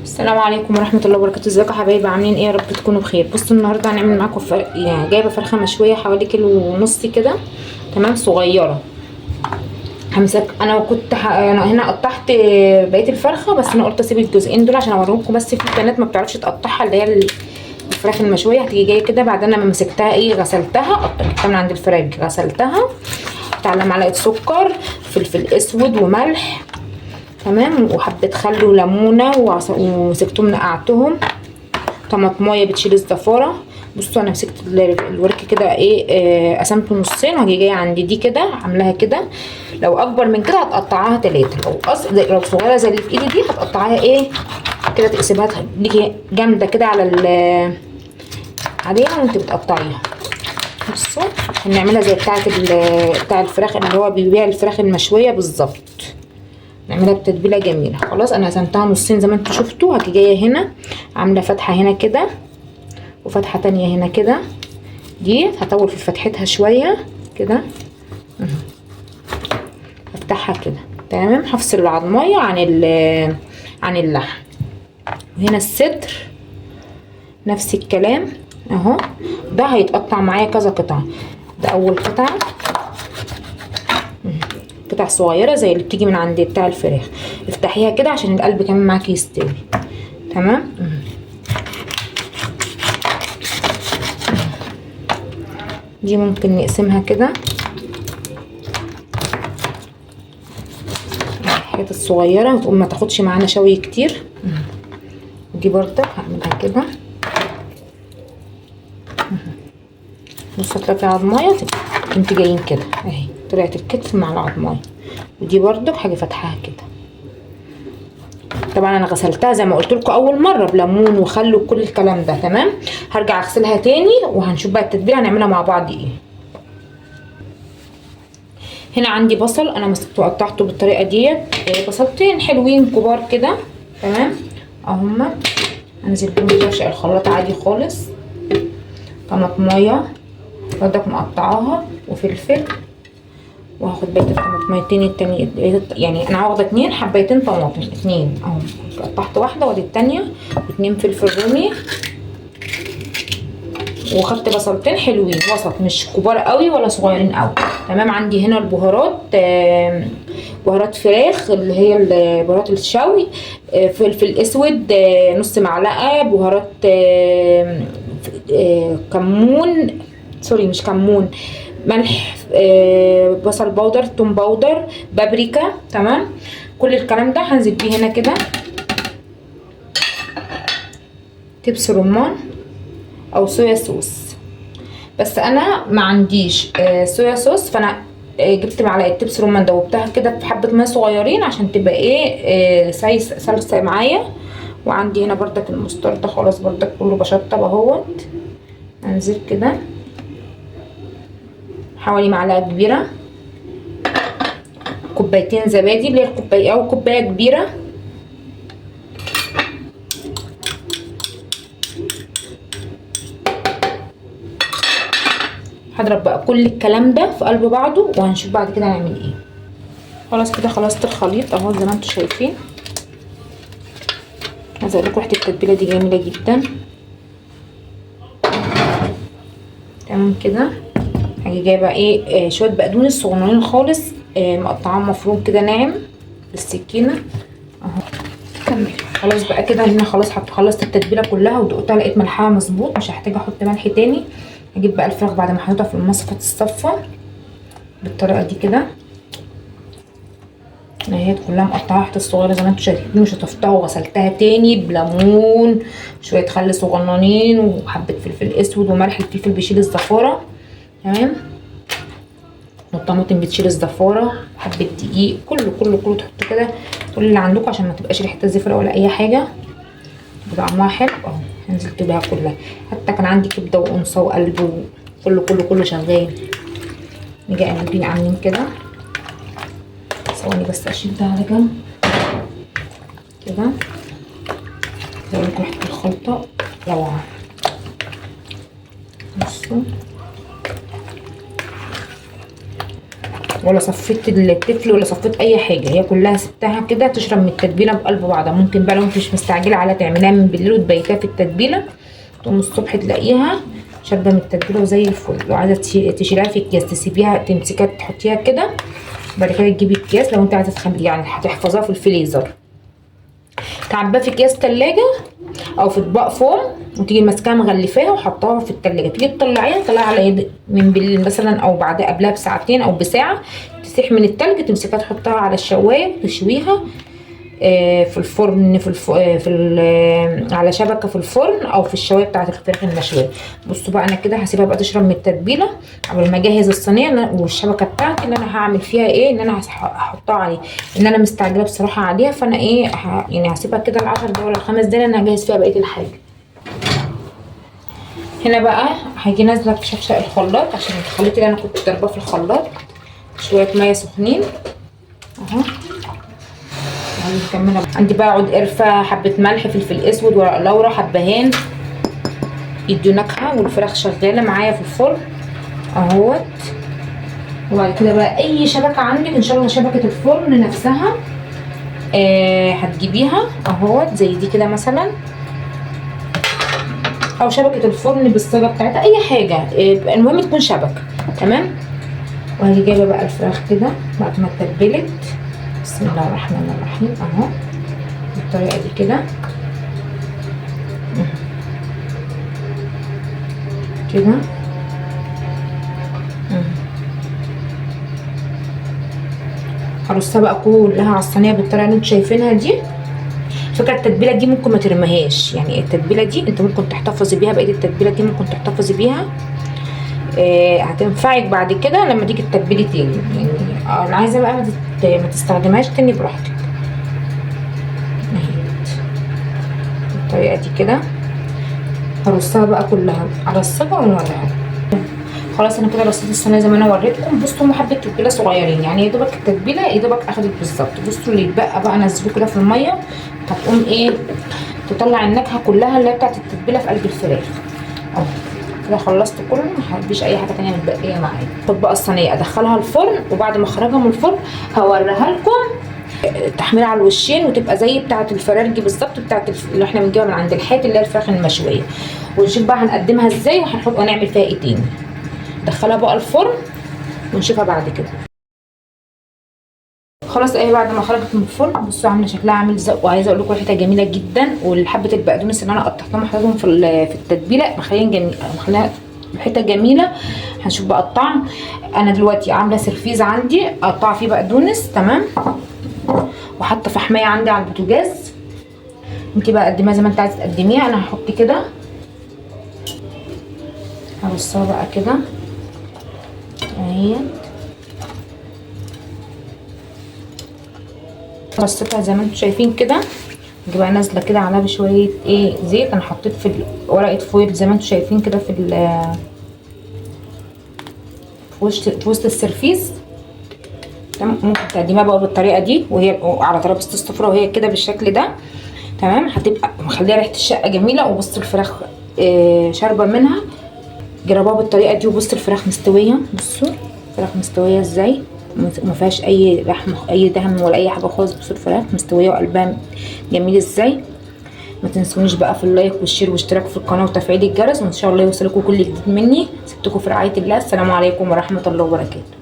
السلام عليكم ورحمه الله وبركاته. ازيكم يا حبايبي؟ عاملين ايه؟ يا رب تكونوا بخير. بصوا النهارده هنعمل معاكم يعني جايبه فرخه مشويه حوالي كيلو ونص كده، تمام، صغيره. همسك انا كنت انا هنا قطعت بقيه الفرخه، بس انا قلت اسيب الجزئين دول عشان اوريكم. بس في بنات ما بتعرفش تقطعها، اللي هي الفراخ المشويه هتيجي جايه كده. بعدين لما مسكتها غسلتها، قطعتها من عند الفراخ، غسلتها على معلقه سكر، فلفل اسود وملح، تمام، وحبه خل وليمونه ومسكتهم نقعتهم. طماطمايه بتشيل الزفاره. بصوا انا مسكت الورك كده قسمته نصين، وهاجي جايه عند دي كده عاملاها كده. لو اكبر من كده هتقطعها 3، لو صغيره زي اللي في ايدي دي هتقطعها كده، تقسمها ليكي جامده كده عليها وانت بتقطعيها. بصوا هنعملها زي بتاع الفراخ اللي هو بيبيع الفراخ المشويه بالظبط. نعملها بتتبيله جميله. خلاص انا قسمتها نصين زي ما انتوا شفتوا. هاجي جايه هنا عامله فتحه هنا كده، وفتحه تانية هنا كده. دي هطول في فتحتها شويه كده، افتحها كده، تمام. هفصل العضمايه عن اللحم. وهنا الصدر نفس الكلام اهو. ده هيتقطع معايا كذا قطعه. ده اول قطعه، قطع صغيره زي اللي بتيجي من عند بتاع الفراخ. افتحيها كده عشان القلب كمان معاكي يستوي، تمام. دي ممكن نقسمها كده الحاجات الصغيره وتقوم ما تاخدش معانا شوي كتير. دي برضك هعملها كده. بصوا تلاقي عضمايه انت جايين كده اهي، طلعت الكتف مع العضمايه. ودي برضك حاجه فاتحاها كده. طبعا انا غسلتها زي ما قلت لكم اول مره بليمون وخل وكل الكلام ده، تمام. هرجع اغسلها تاني وهنشوف بقى التتبيله هنعملها مع بعض ايه. هنا عندي بصل انا مسكته وقطعته بالطريقه ديت، بصلتين حلوين كبار كده، تمام اهما. انزل بيهم في الخلاط عادي خالص. طماطمايه برضك مقطعاها، وفلفل. وهاخد بقيه الطماطميتين التانية، يعني انا واخده 2 حبايتين طماطم، 2 اهو. قطعت واحده وادي التانية، و2 فلفل رومي. وخدت بصلتين حلوين وسط، مش كبار قوي ولا صغيرين قوي، تمام. عندي هنا البهارات، بهارات فراخ اللي هي بهارات الشوي، فلفل اسود نص معلقه، بهارات كمون، سوري مش كمون، ملح، بصل بودر، توم بودر، بابريكا، تمام. كل الكلام ده هنزل بيه هنا كده. دبس رمان او صويا صوص، بس انا ما عنديش صويا صوص، فانا جبت معلقه دبس رمان دوبتها كده في حبه ميه صغيرين عشان تبقى سايس صلصه معايا. وعندي هنا بردك المستردة خلاص بردك كله بشطب اهوت. انزل كده حوالي معلقه كبيره. كوبايتين زبادي اللي هي الكوبايه او كوبايه كبيره. هضرب بقى كل الكلام ده في قلب بعضه وهنشوف بعد كده هنعمل ايه. خلاص كده خلصت الخليط اهو زي ما انتم شايفين. عايزه اقول لكم ريحه التتبيله دي جميله جدا، تمام كده. هاجي جايبه شويه بقدونس صغننين خالص، مقطعاهم مفروم كده ناعم بالسكينه اهو. كمل. خلاص بقى كده هنا خلاص خلصت التتبيله كلها ودقتها لقيت ملحها مظبوط، مش هحتاج احط ملح تاني. هجيب بقى الفراخ بعد ما حطيتها في المصفى تتصفى بالطريقه دي كده. اهي كلها مقطعه حتت صغيره زي ما انتم شايفين، وشطفتها وغسلتها تاني بليمون، شويه خل صغننين، وحبه فلفل اسود وملح. الفلفل بيشيل الزفاره، تمام. والطماطم بتشيل الزفاره. حبه دقيق، كله كله كله تحطوا كده كل اللي عندكم عشان ما تبقاش ريحتها زفره ولا اي حاجه، يبقى طعمها حلو اهو. نزلت بيها كلها، حتى كان عندي كبده وانصه وقلب، كله كله كله شغال. نيجي قلبين عاملين كده. ثواني بس اشيل ده على جنب كده. زي ريحه الخلطه روعه. بصوا ولا صفيت التفل ولا صفيت اي حاجه، هي كلها سبتها كده تشرب من التتبيله بقلب بعضها. ممكن بقى لو انت مش مستعجله على تعمليها من بالليل وتبيتها في التتبيله، تقوم الصبح تلاقيها شاربه من التتبيله وزي الفل. لو عايزه تشيلها في اكياس تسيبيها تمسكيها تحطيها كده، بعد كده تجيبي اكياس لو انت عايزه تخلي يعني هتحفظيها في الفريزر، تعبيها في اكياس تلاجة او في اطباق فوم، وتيجي ماسكاها مغلفاها وحطاها في التلاجة، تيجي تطلعيها طلعها على يد من بالليل مثلا او بعد قبلها بساعتين او بساعه، تسيح من التلج، تمسكها تحطها على الشوايه تشويها في الفرن على شبكه في الفرن او في الشوايه بتاعه الفراخ المشويه. بصوا بقى انا كده هسيبها بقى تشرب من التتبيله قبل ما اجهز الصينيه والشبكه بتاعتي اللي انا هعمل فيها ايه، ان انا هحطها عليه، ان انا مستعجله بصراحه عليها، فانا ايه يعني هسيبها كده ال10 دقايق ولا 5 دقايق انا هجهز فيها بقيه الحاجه. هنا بقى هاجي نازله بشفشق الخلاط عشان الخليط اللي انا كنت ضرباه في الخلاط، شويه ميه سخنين اهو. عندي بقى عود قرفه، حبه ملح، فلفل اسود، ورق لورا، حبهان يدوا نكهه، والفراخ شغاله معايا في الفرن اهوت. وبعد كده بقى اي شبكه عندك ان شاء الله شبكه الفرن نفسها هتجيبيها اهوت زي دي كده مثلا، او شبكه الفرن بالصاجه بتاعتها اي حاجه، المهم تكون شبكه تمام. وهاجي جايبه بقى الفراخ كده بعد ما اتبلت، بسم الله الرحمن الرحيم اهو بالطريقه دي كده كده هرصها بقى كلها على الصينيه بالطريقه اللي انتوا شايفينها دي. فكره التتبيله دي ممكن ما ترميهاش، يعني التتبيله دي انت ممكن تحتفظي بيها، بقيه التتبيله دي ممكن تحتفظي بيها هتنفعك بعد كده لما تيجي تتبلي تاني. يعني انا عايزه بقى ما تستخدمهاش تاني براحتك بالطريقه دي كده. هرصها بقى كلها على الصاجه ونولعها. خلاص انا كده رصيت الصينيه زي ما انا وريتكم. بصوا هم حبه تتبيله صغيرين، يعني يا دوبك التتبيله يا دوبك اخدت بالظبط. بصوا اللي يتبقى بقى نزلوه كده في الميه، هتقوم ايه تطلع النكهه كلها اللي هي بتاعت التتبيله في قلب الفراخ اهو. كده خلصت كله، مفيش اي حاجه تانيه متبقيه معايا. خد بقى الصينيه ادخلها الفرن، وبعد ما اخرجها من الفرن هوريها لكم تحمير على الوشين، وتبقى زي بتاعه الفرارجي بالظبط، بتاعه اللي احنا بنجيبها من عند الحيط اللي هي الفراخ المشويه. ونشوف بقى هنقدمها ازاي وهنحط ونعمل فيها ايه تاني. دخلها بقى الفرن ونشوفها بعد كده. خلاص اهي بعد ما خرجت من الفرن، بصوا عامله شكلها عامل ازاي. وعايزه اقول لكم ريحتها جميله جدا، والحبه البقدونس اللي انا قطعتهم وحطيتهم في التتبيله مخليها ريحتها جميله. هنشوف بقى الطعم. انا دلوقتي عامله سرفيز عندي اقطع فيه بقدونس تمام، وحاطه فحمايه عندي على البوتاجاز. انت بقى قدميها زي ما انت عايزه تقدميها. انا هحط كده، هرصها بقى كده اهي، رصيتها زي ما انتم شايفين كده. نجي بقى نازله كده عليها بشويه ايه زيت. انا حطيت في ورقه فويل زي ما انتم شايفين كده في وسط السرفيز تمام. ممكن تقدميها بقى بالطريقه دي وهي على ترابيزه السفره وهي كده بالشكل ده تمام. هتبقى مخليه ريحه الشقه جميله. وبصوا الفراخ شاربه منها. جربوها بالطريقه دي وبصوا الفراخ مستويه. بصوا الفراخ مستويه ازاي، ما فيهاش اي لحم اي دهن ولا اي حاجه خالص. بصوا الفراخ مستويه وقلبها جميل ازاي. ما تنسونيش بقى في اللايك والشير واشتراك في القناه وتفعيل الجرس، وان شاء الله يوصلكم كل جديد مني. سبتكم في رعايه الله. السلام عليكم ورحمه الله وبركاته.